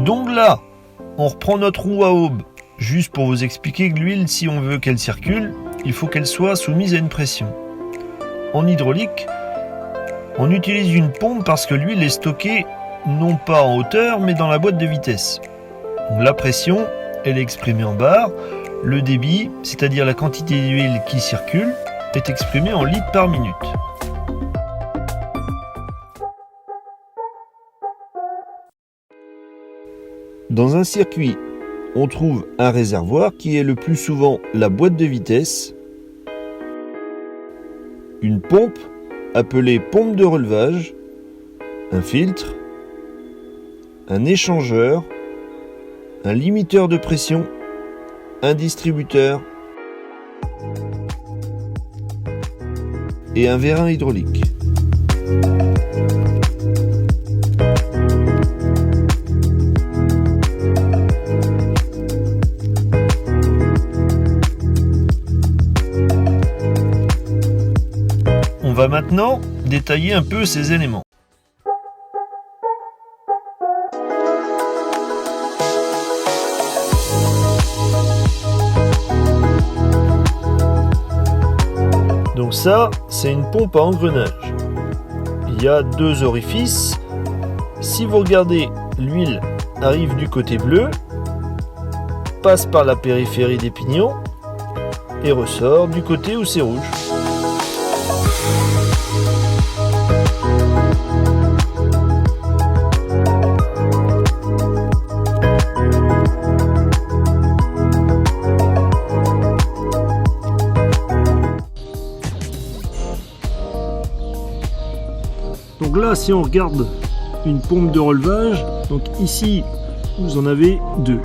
Donc là, on reprend notre roue à aube. Juste pour vous expliquer que l'huile, si on veut qu'elle circule, il faut qu'elle soit soumise à une pression. En hydraulique, on utilise une pompe parce que l'huile est stockée non pas en hauteur, mais dans la boîte de vitesse. Donc la pression, elle est exprimée en bar. Le débit, c'est-à-dire la quantité d'huile qui circule, est exprimé en litres par minute. Dans un circuit, on trouve un réservoir qui est le plus souvent la boîte de vitesse, une pompe appelée pompe de relevage, un filtre, un échangeur, un limiteur de pression, un distributeur et un vérin hydraulique. On va maintenant détailler un peu ces éléments. Donc ça, c'est une pompe à engrenage. Il y a 2 orifices. Si vous regardez, l'huile arrive du côté bleu, passe par la périphérie des pignons et ressort du côté où c'est rouge. Donc là, si on regarde une pompe de relevage, donc ici, vous en avez 2.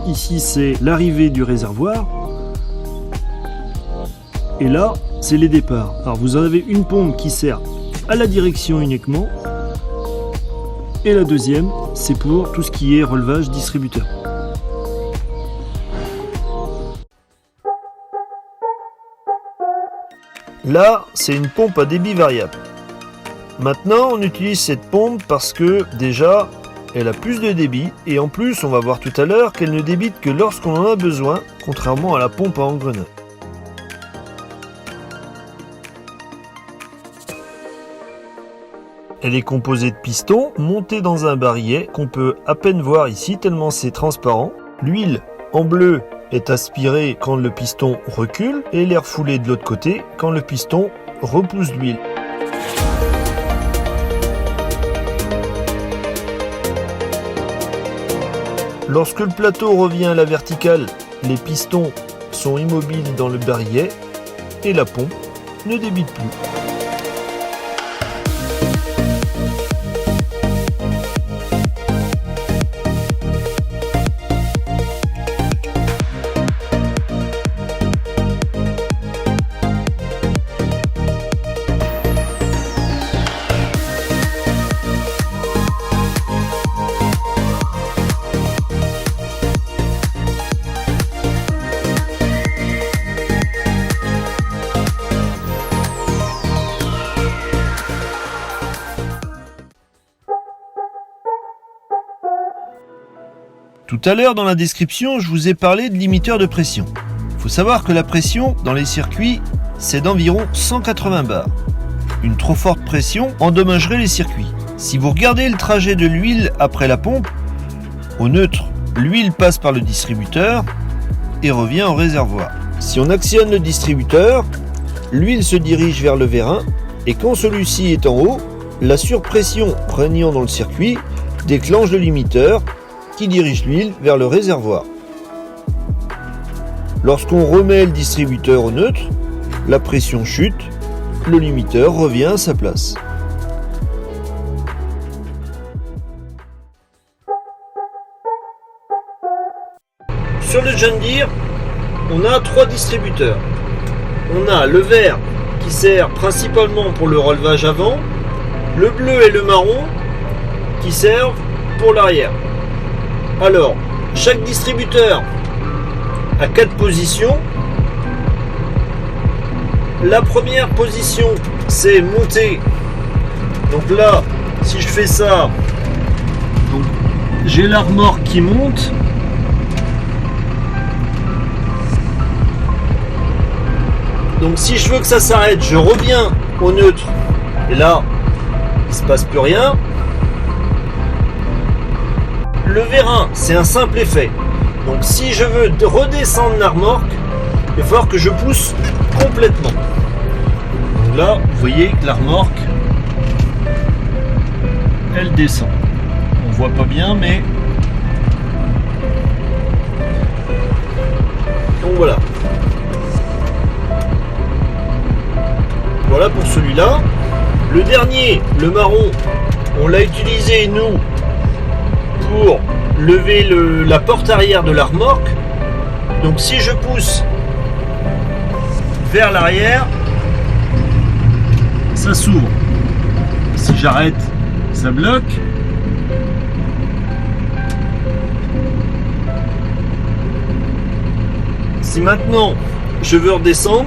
Ici, c'est l'arrivée du réservoir. Et là, c'est les départs. Alors, vous en avez une pompe qui sert à la direction uniquement. Et la deuxième, c'est pour tout ce qui est relevage distributeur. Là, c'est une pompe à débit variable. Maintenant, on utilise cette pompe parce que, déjà, elle a plus de débit et en plus, on va voir tout à l'heure qu'elle ne débite que lorsqu'on en a besoin, contrairement à la pompe à engrenage. Elle est composée de pistons montés dans un barillet qu'on peut à peine voir ici tellement c'est transparent. L'huile en bleu est aspirée quand le piston recule et l'air foulé de l'autre côté quand le piston repousse l'huile. Lorsque le plateau revient à la verticale, les pistons sont immobiles dans le barillet et la pompe ne débite plus. Tout à l'heure dans la description, je vous ai parlé de limiteur de pression. Il faut savoir que la pression dans les circuits, c'est d'environ 180 bars. Une trop forte pression endommagerait les circuits. Si vous regardez le trajet de l'huile après la pompe, au neutre, l'huile passe par le distributeur et revient au réservoir. Si on actionne le distributeur, l'huile se dirige vers le vérin et quand celui-ci est en haut, la surpression régnant dans le circuit déclenche le limiteur qui dirige l'huile vers le réservoir. Lorsqu'on remet le distributeur au neutre, la pression chute, le limiteur revient à sa place. Sur le John Deere, on a 3 distributeurs. On a le vert qui sert principalement pour le relevage avant, le bleu et le marron qui servent pour l'arrière. Alors, chaque distributeur a 4 positions. La première position, c'est monter. Donc là, si je fais ça, j'ai la remorque qui monte. Donc si je veux que ça s'arrête, je reviens au neutre. Et là, il ne se passe plus rien. Le vérin, c'est un simple effet. Donc si je veux redescendre la remorque, il va falloir que je pousse complètement. Donc là, vous voyez que la remorque, elle descend. On voit pas bien, mais donc voilà. Voilà pour celui-là. Le dernier, le marron, on l'a utilisé nous pour lever la porte arrière de la remorque. Donc si je pousse vers l'arrière, ça s'ouvre. Si j'arrête, ça bloque. Si maintenant je veux redescendre,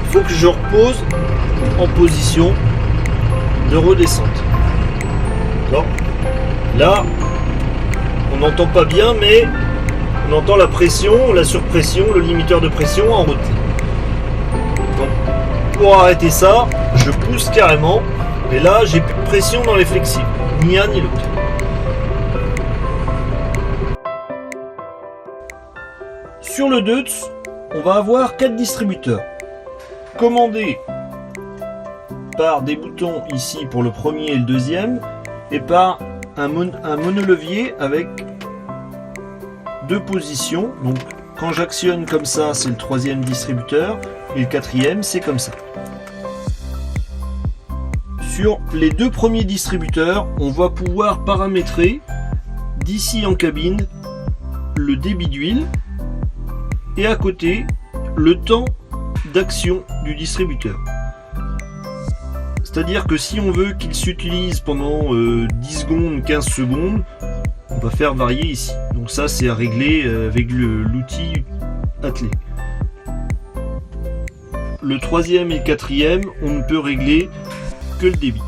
il faut que je repose en position de redescente. D'accord ? Là, on n'entend pas bien, mais on entend la pression, la surpression, le limiteur de pression en route. Donc, pour arrêter ça, je pousse carrément, et là, j'ai plus de pression dans les flexibles, ni un ni l'autre. Sur le Deutz, on va avoir 4 distributeurs, commandés par des boutons ici pour le premier et le deuxième, et par un monolevier avec 2 positions. Donc quand j'actionne comme ça, c'est le 3e distributeur, et le 4e, c'est comme ça. Sur les 2 premiers distributeurs, on va pouvoir paramétrer d'ici en cabine le débit d'huile et à côté le temps d'action du distributeur. C'est-à-dire que si on veut qu'il s'utilise pendant 10 secondes, 15 secondes, on va faire varier ici. Donc ça, c'est à régler avec l'outil attelé. Le 3e et le 4e, on ne peut régler que le débit.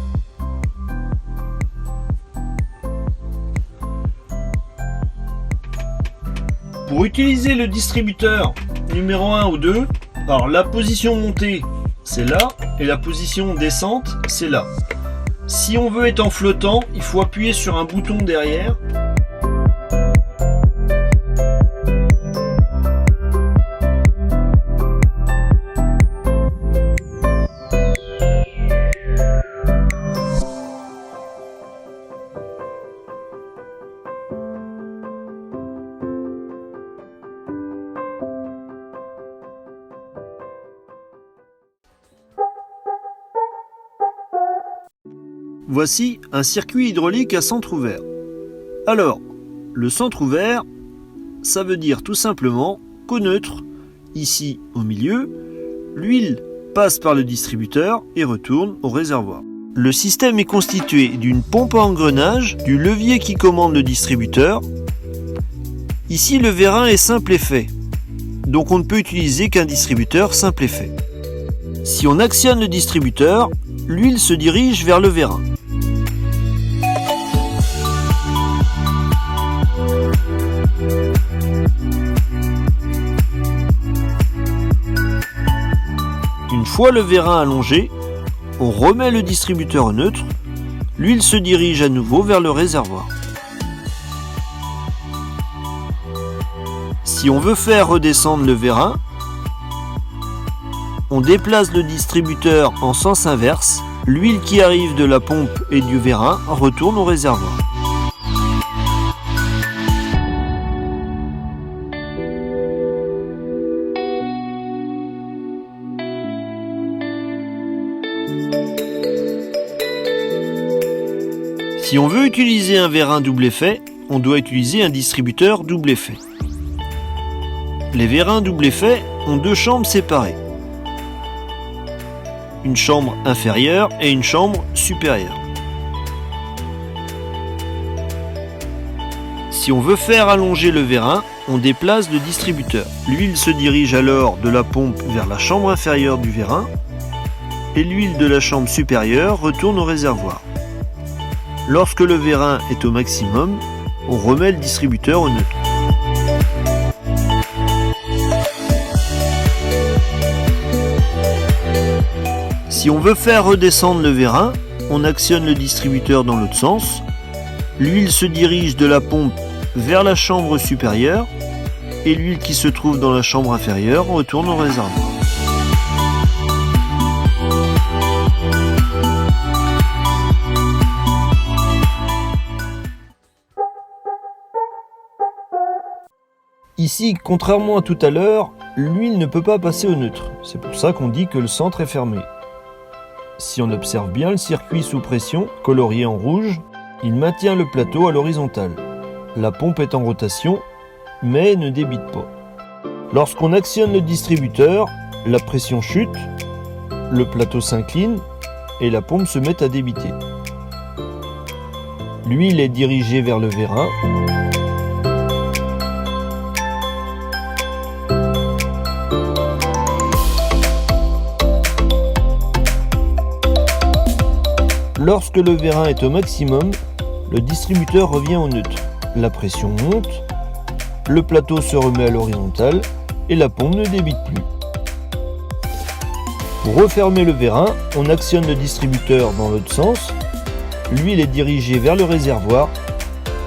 Pour utiliser le distributeur numéro 1 ou 2, alors la position montée, c'est là, et la position descente, c'est là. Si on veut être en flottant, il faut appuyer sur un bouton derrière. Voici un circuit hydraulique à centre ouvert. Alors, le centre ouvert, ça veut dire tout simplement qu'au neutre, ici au milieu, l'huile passe par le distributeur et retourne au réservoir. Le système est constitué d'une pompe à engrenage, du levier qui commande le distributeur. Ici, le vérin est simple effet, donc on ne peut utiliser qu'un distributeur simple effet. Si on actionne le distributeur, l'huile se dirige vers le vérin. Une fois le vérin allongé, on remet le distributeur au neutre, l'huile se dirige à nouveau vers le réservoir. Si on veut faire redescendre le vérin, on déplace le distributeur en sens inverse, l'huile qui arrive de la pompe et du vérin retourne au réservoir. Si on veut utiliser un vérin double effet, on doit utiliser un distributeur double effet. Les vérins double effet ont 2 chambres séparées. Une chambre inférieure et une chambre supérieure. Si on veut faire allonger le vérin, on déplace le distributeur. L'huile se dirige alors de la pompe vers la chambre inférieure du vérin et l'huile de la chambre supérieure retourne au réservoir. Lorsque le vérin est au maximum, on remet le distributeur au neutre. Si on veut faire redescendre le vérin, on actionne le distributeur dans l'autre sens. L'huile se dirige de la pompe vers la chambre supérieure et l'huile qui se trouve dans la chambre inférieure retourne au réservoir. Ici, contrairement à tout à l'heure, l'huile ne peut pas passer au neutre. C'est pour ça qu'on dit que le centre est fermé. Si on observe bien le circuit sous pression, colorié en rouge, il maintient le plateau à l'horizontale. La pompe est en rotation, mais ne débite pas. Lorsqu'on actionne le distributeur, la pression chute, le plateau s'incline et la pompe se met à débiter. L'huile est dirigée vers le vérin. Lorsque le vérin est au maximum, le distributeur revient au neutre. La pression monte, le plateau se remet à l'horizontale et la pompe ne débite plus. Pour refermer le vérin, on actionne le distributeur dans l'autre sens. L'huile est dirigée vers le réservoir.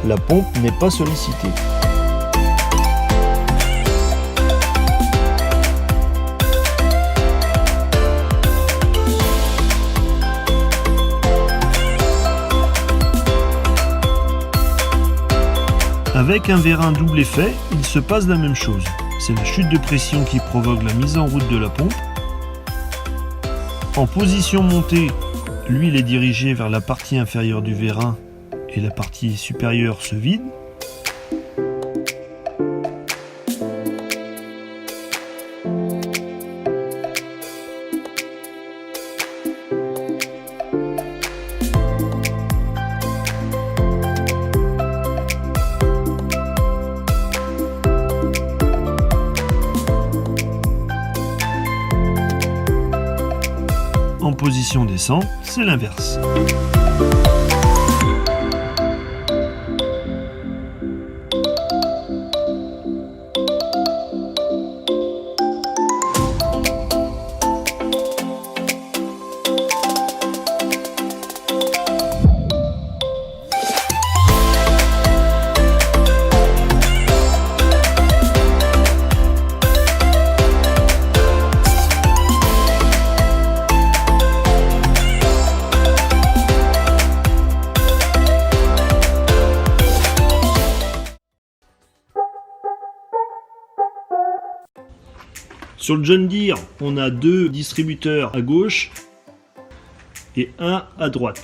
La pompe n'est pas sollicitée. Avec un vérin double effet, il se passe la même chose. C'est la chute de pression qui provoque la mise en route de la pompe. En position montée, l'huile est dirigée vers la partie inférieure du vérin et la partie supérieure se vide. En position descente, c'est l'inverse. Sur le John Deere, on a 2 distributeurs à gauche et un à droite.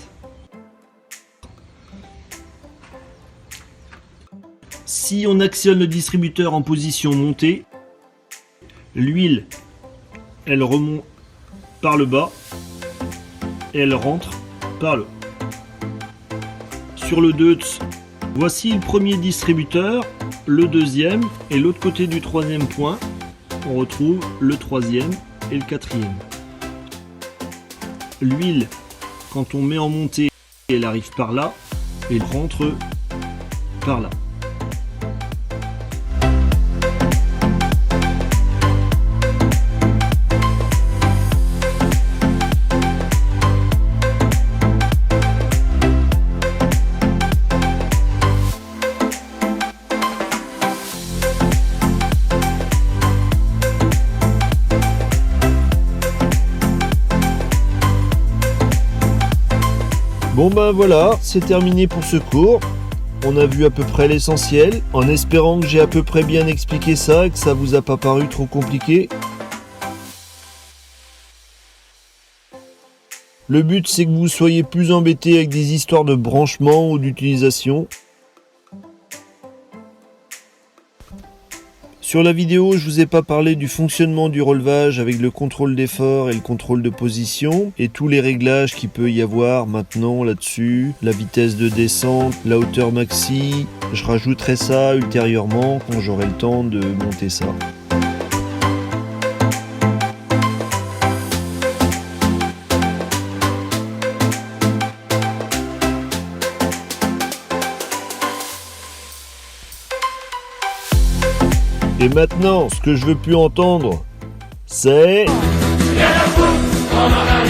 Si on actionne le distributeur en position montée, l'huile, elle remonte par le bas et elle rentre par le haut. Sur le Deutz, voici le premier distributeur, le deuxième et l'autre côté du troisième point. On retrouve le troisième et le quatrième. L'huile, quand on met en montée, elle arrive par là et elle rentre par là. Bon ben voilà, c'est terminé pour ce cours. On a vu à peu près l'essentiel, en espérant que j'ai à peu près bien expliqué ça et que ça vous a pas paru trop compliqué. Le but c'est que vous soyez plus embêtés avec des histoires de branchement ou d'utilisation. Sur la vidéo, je vous ai pas parlé du fonctionnement du relevage avec le contrôle d'effort et le contrôle de position et tous les réglages qu'il peut y avoir maintenant là-dessus, la vitesse de descente, la hauteur maxi. Je rajouterai ça ultérieurement quand j'aurai le temps de monter ça. Et maintenant, ce que je veux plus entendre, c'est... Rien à foutre, on en a